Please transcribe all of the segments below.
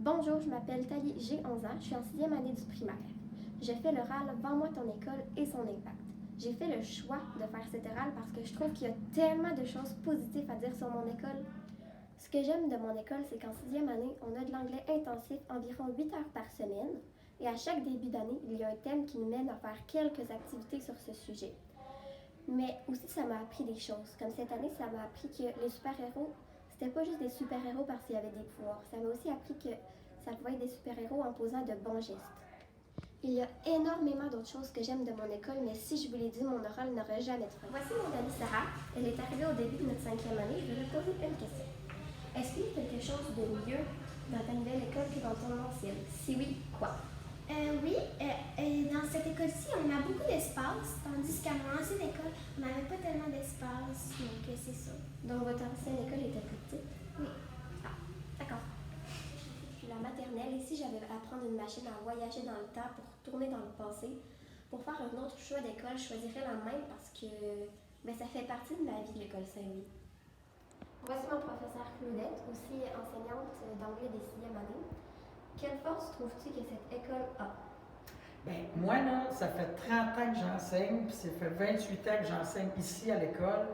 Bonjour, je m'appelle Thalie, j'ai 11 ans, je suis en 6e année du primaire. Je fais l'oral Vends-moi ton école et son impact. J'ai fait le choix de faire cet oral parce que je trouve qu'il y a tellement de choses positives à dire sur mon école. Ce que j'aime de mon école, c'est qu'en 6e année, on a de l'anglais intensif environ 8 heures par semaine. Et à chaque début d'année, il y a un thème qui nous mène à faire quelques activités sur ce sujet. Mais aussi, ça m'a appris des choses. Comme cette année, ça m'a appris que les super-héros, c'était pas juste des super-héros parce qu'il y avait des pouvoirs. Ça m'a aussi appris que ça pouvait être des super-héros en posant de bons gestes. Il y a énormément d'autres choses que j'aime de mon école, mais si je vous l'ai dit, mon oral n'aurait jamais de fin. Voici mon amie Sarah. Elle est arrivée au début de notre 5e année. Je vais lui poser une question. Est-ce qu'il y a quelque chose de mieux dans ta nouvelle école que dans ton ancienne? Si oui, quoi? Oui, dans cette école-ci, on a beaucoup d'espace, tandis qu'à mon ancienne école, on n'avait pas tellement d'espace, donc c'est ça. Donc votre ancienne école était plus petite? Oui. Ah, d'accord. Je suis la maternelle et si j'avais à prendre une machine à voyager dans le temps pour tourner dans le passé, pour faire un autre choix d'école, je choisirais la même parce que ça fait partie de ma vie, l'école Saint-Louis. Voici mon professeur Claudette, aussi enseignante d'anglais des 6e année. Quelle force trouves-tu que cette école a? Bien, moi, là, ça fait 30 ans que j'enseigne, puis ça fait 28 ans que j'enseigne ici à l'école.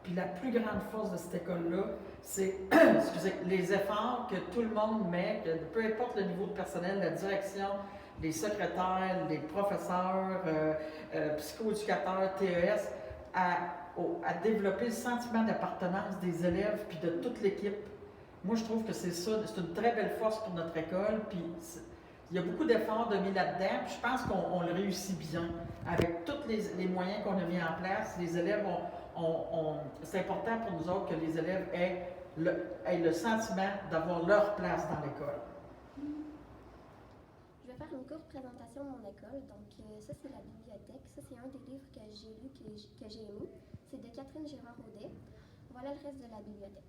Puis la plus grande force de cette école-là, c'est excusez, les efforts que tout le monde met, que peu importe le niveau de personnel, la direction, les secrétaires, les professeurs, psychoéducateurs, TES, à développer le sentiment d'appartenance des élèves puis de toute l'équipe. Moi, je trouve que c'est ça, c'est une très belle force pour notre école. Puis il y a beaucoup d'efforts de mis là-dedans. Puis je pense qu'on le réussit bien avec tous les moyens qu'on a mis en place. Les élèves c'est important pour nous autres que les élèves aient le sentiment d'avoir leur place dans l'école. Je vais faire une courte présentation de mon école. Donc, ça, c'est la bibliothèque. Ça, c'est un des livres que j'ai lu, que j'ai aimé. C'est de Catherine Gérard-Audet. Voilà le reste de la bibliothèque.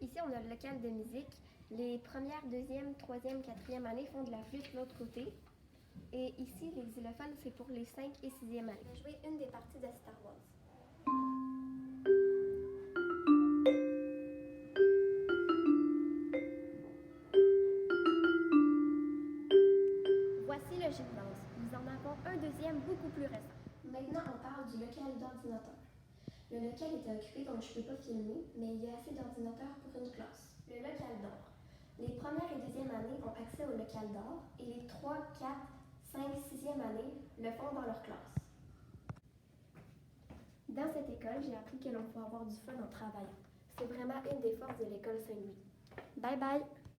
Ici, on a le local de musique. Les premières, deuxième, troisième, quatrième années font de la flûte de l'autre côté. Et ici, les xylophones, c'est pour les 5 et 6e années. Je vais jouer une des parties de Star Wars. Voici le gymnase. Nous en avons un deuxième beaucoup plus récent. Maintenant, on parle du local d'ordinateur. Le local était occupé, donc je ne peux pas filmer, mais il y a assez d'ordinateurs pour une classe. Le local d'or. Les premières et deuxième années ont accès au local d'or et les 3, 4, 5, 6e années le font dans leur classe. Dans cette école, j'ai appris que l'on peut avoir du fun en travaillant. C'est vraiment une des forces de l'école Saint-Louis. Bye bye!